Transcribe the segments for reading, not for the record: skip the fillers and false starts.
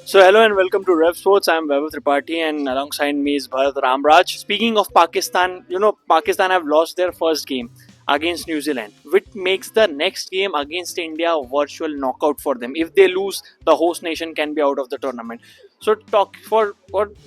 So hello and welcome to Rev Sports. I'm Vaibhav Tripathi and alongside me is Bharat Ramraj. Speaking of Pakistan, Pakistan have lost their first game against New Zealand, which makes the next game against India a virtual knockout for them. If they lose, the host nation can be out of the tournament. So talk for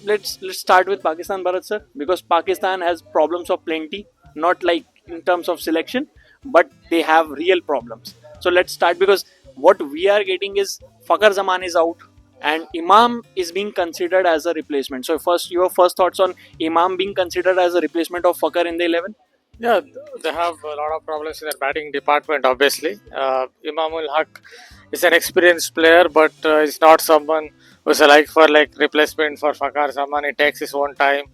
let's start with Pakistan, Bharat sir, because Pakistan has problems of plenty, not like in terms of selection, but they have real problems. So let's start because what we are getting is Fakhar Zaman is out and Imam is being considered as a replacement. So first, your first thoughts on Imam being considered as a replacement of Fakhar in the 11? Yeah, they have a lot of problems in their batting department, obviously. Imamul Haq is an experienced player, but he's not someone who's a like replacement for Fakhar Zaman. He takes his own time.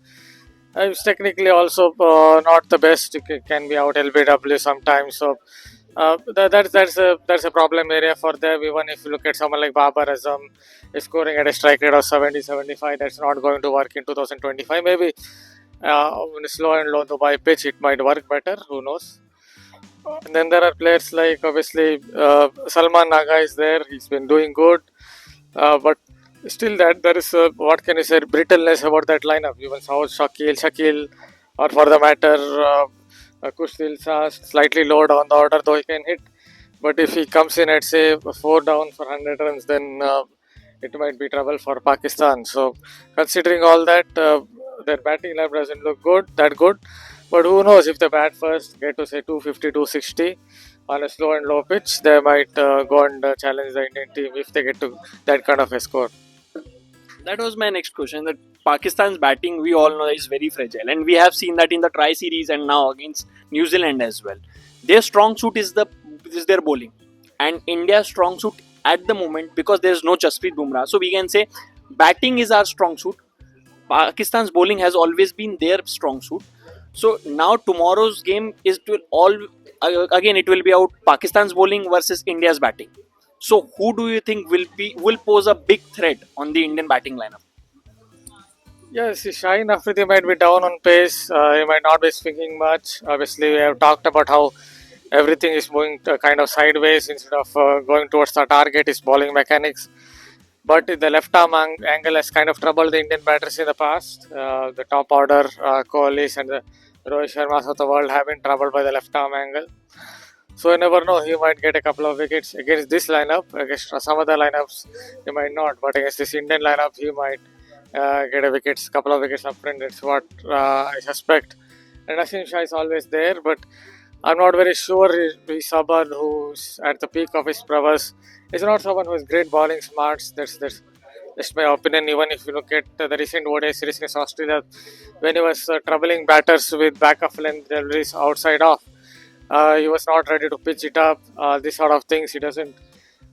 He's technically also not the best. He can be out LBW sometimes. So that's a problem area for them. Even if you look at someone like Babar Azam, is scoring at a strike rate of 70, 75. That's not going to work in 2025. Maybe on a slow and low Dubai pitch, it might work better. Who knows? And then there are players like obviously Salman Naga is there. He's been doing good, but still that there is what can you say brittleness about that lineup. Even Saud Shakil, or for the matter Kush Dilsa, slightly low down the order though he can hit. But if he comes in at say 4 down for 100 runs, then it might be trouble for Pakistan. So considering all that, their batting lineup doesn't look that good. But who knows, if they bat first, get to say 250, 260 on a slow and low pitch, they might go and challenge the Indian team if they get to that kind of a score. That was my next question. That Pakistan's batting, we all know, is very fragile, and we have seen that in the Tri Series and now against New Zealand as well. Their strong suit is their bowling, and India's strong suit at the moment, because there is no Jasprit Bumrah, so we can say batting is our strong suit. Pakistan's bowling has always been their strong suit. So now tomorrow's game is to all again it will be out Pakistan's bowling versus India's batting. So who do you think will pose a big threat on the Indian batting lineup? Yes, Shaheen Afridi might be down on pace. He might not be swinging much. Obviously, we have talked about how everything is moving kind of sideways instead of going towards the target. His bowling mechanics. But the left arm angle has kind of troubled the Indian batters in the past. The top order, Kohlis and the Rohit Sharmas of the world have been troubled by the left arm angle. So you never know, he might get a couple of wickets against this lineup. Against some other lineups, he might not. But against this Indian lineup, he might get a couple of wickets up front. That's what I suspect. And Asim Shah is always there, but I'm not very sure he's someone who's at the peak of his prowess. He's not someone who has great bowling smarts. That's my opinion. Even if you look at the recent ODI series against Australia, when he was troubling batters with back of length deliveries outside off, he was not ready to pitch it up. These sort of things he doesn't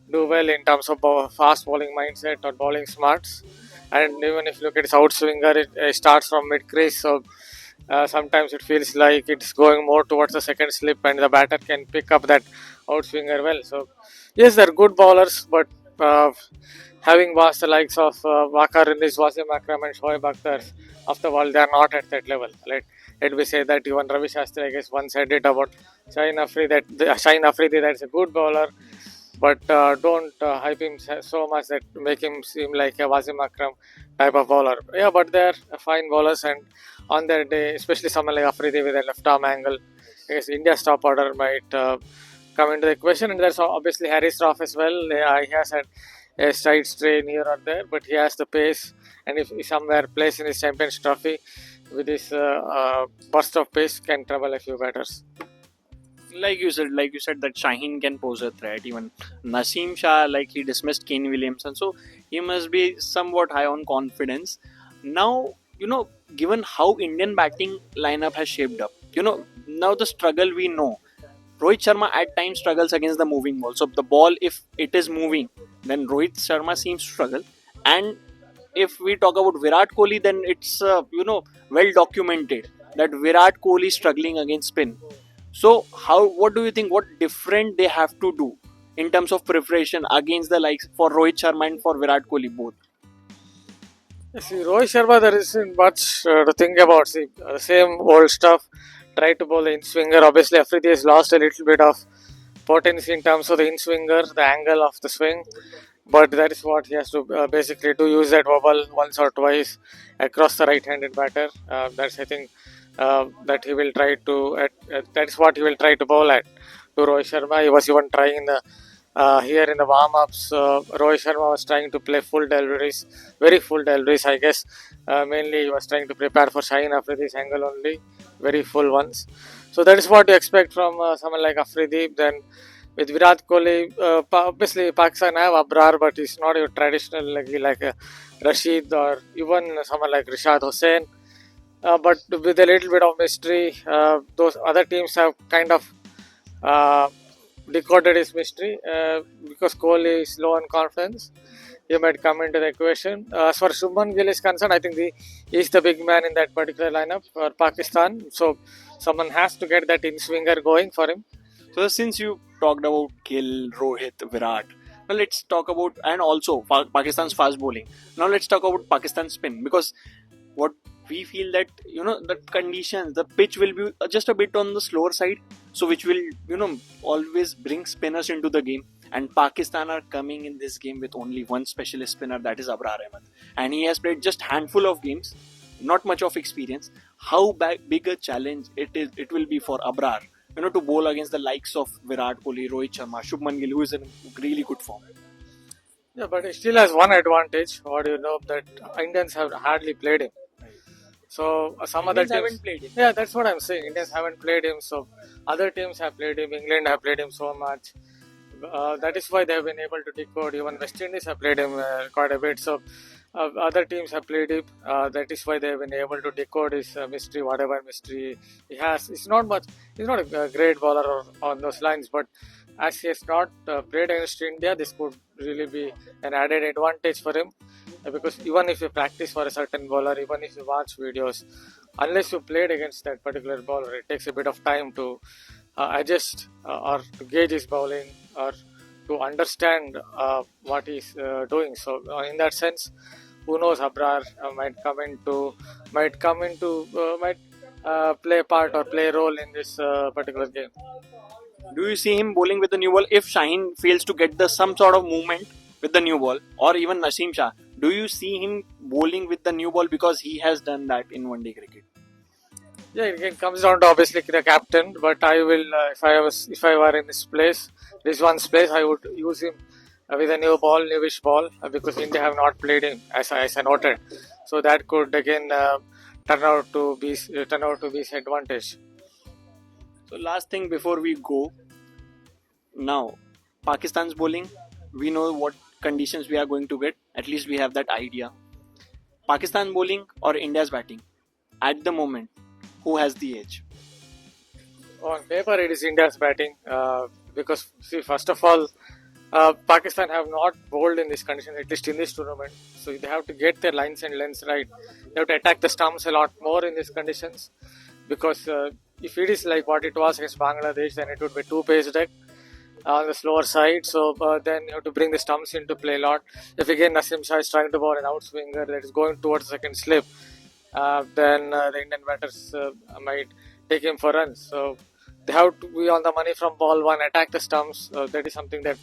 do well in terms of fast bowling mindset or bowling smarts. And even if you look at his outswinger, it starts from mid crease, so sometimes it feels like it's going more towards the second slip, and the batter can pick up that outswinger well. So yes, they're good bowlers, but having watched the likes of Wakar in this Wasim Akram and Shoaib Akhtar of the world, they are not at that level. Let me say that even Ravi Shastri, I guess, once said it about Shaheen Afridi, that's a good bowler, but don't hype him so much that make him seem like a Wasim Akram type of bowler. Yeah, but they're fine bowlers, and on their day, especially someone like Afridi with a left arm angle, I guess India's top order might come into the question. And there's obviously Harry Shroff as well. He has had a slight strain here or there, but he has the pace, and if he somewhere plays in his Champions Trophy with his burst of pace, can trouble a few batters. Like you said that Shaheen can pose a threat. Even Naseem Shah, like he dismissed Kane Williamson, so he must be somewhat high on confidence. Now, given how Indian batting lineup has shaped up, now the struggle we know. Rohit Sharma at times struggles against the moving ball. So the ball, if it is moving, then Rohit Sharma seems to struggle. And if we talk about Virat Kohli, then it's well documented that Virat Kohli is struggling against spin. So what do you think? What different they have to do in terms of preparation against the likes for Rohit Sharma and for Virat Kohli both? See, Rohit Sharma, there isn't much to think about. See, the same old stuff. Try to bowl the in swinger. Obviously, Afridi has lost a little bit of potency in terms of the in swinger, the angle of the swing. but that is what he has to basically do, use that wobble once or twice across the right-handed batter. That's I think that he will try to. That is what he will try to bowl at to Rohit Sharma. He was even trying in the here in the warm-ups. Rohit Sharma was trying to play full deliveries, very full deliveries. I guess mainly he was trying to prepare for Shaheen Afridi's angle only, very full ones. So that is what you expect from someone like Afridi. Then with Virat Kohli, obviously Pakistan have Abrar, but he's not your traditional like Rashid or even someone like Rishad Hussain. But with a little bit of mystery, those other teams have kind of uh, decoded his mystery because Kohli is low on confidence. He might come into the equation. As far as Shubman Gill is concerned, I think he's the big man in that particular lineup for Pakistan. So someone has to get that in swinger going for him. So since you talked about Gill, Rohit, Virat, now let's talk about, and also Pakistan's fast bowling. Now let's talk about Pakistan's spin, because what we feel that the conditions, the pitch will be just a bit on the slower side, so which will always bring spinners into the game. And Pakistan are coming in this game with only one specialist spinner, that is Abrar Ahmed, and he has played just handful of games, not much of experience. How big a challenge it will be for Abrar, to bowl against the likes of Virat Kohli, Rohit Sharma, Shubman Gill, who is in really good form. Yeah, but he still has one advantage. What do you know that Indians have hardly played him. So some other Indians teams haven't played him. Yeah, that's what I'm saying. Indians haven't played him, so other teams have played him. England have played him so much. That is why they have been able to decode. Even West Indies have played him quite a bit. So other teams have played him. That is why they have been able to decode his mystery, whatever mystery he has. It's not much. He's not a great bowler on those lines, but as he has not played against India, this could really be an added advantage for him. Because even if you practice for a certain bowler, even if you watch videos, unless you played against that particular bowler, it takes a bit of time to adjust or to gauge his bowling or to understand what he's doing. So in that sense, who knows, Abrar might play a part or play a role in this particular game. Do you see him bowling with the new ball if Shaheen fails to get the some sort of movement with the new ball, or even Naseem Shah? Do you see him bowling with the new ball, because he has done that in one day cricket? Yeah, it comes down to obviously the captain, but I will if I were in this one's place, I would use him with a newish ball, because India have not played him as I noted, so that could again turn out to be his advantage. So last thing before we go, now Pakistan's bowling, we know what conditions we are going to get. At least we have that idea. Pakistan bowling or India's batting? At the moment, who has the edge? On paper, it is India's batting because see, first of all, Pakistan have not bowled in this condition, at least in this tournament. So they have to get their lines and lengths right. They have to attack the stumps a lot more in these conditions, because if it is like what it was against Bangladesh, then it would be two-pace deck on the slower side. So then you have to bring the stumps into play a lot. If again Nasim Shah is trying to bowl an outswinger that is going towards second slip, then the Indian batters might take him for runs. So they have to be on the money from ball one, attack the stumps. That is something that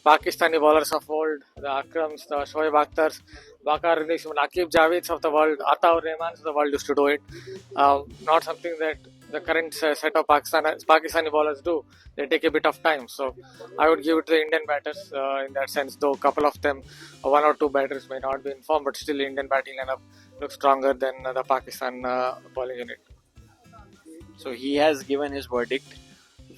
Pakistani bowlers of old, the Akrams, the Shoaib Akhtars, Bakar Rinis, Akib Javids of the world, Ataur Rahmans of the world used to do it. Not something that the current set of Pakistani bowlers do. They take a bit of time. So I would give it to the Indian batters in that sense, though a couple of them, one or two batters may not be in form, but still Indian batting lineup looks stronger than the Pakistan bowling unit. So he has given his verdict.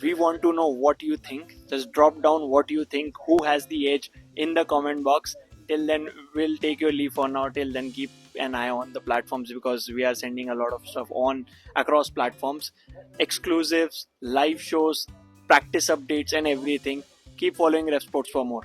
We want to know what you think. Just drop down what you think, who has the edge in the comment box. Till then, we'll take your leave for now. Till then, keep an eye on the platforms, because we are sending a lot of stuff on across platforms, exclusives, live shows, practice updates, and everything. Keep following Ref Sports for more.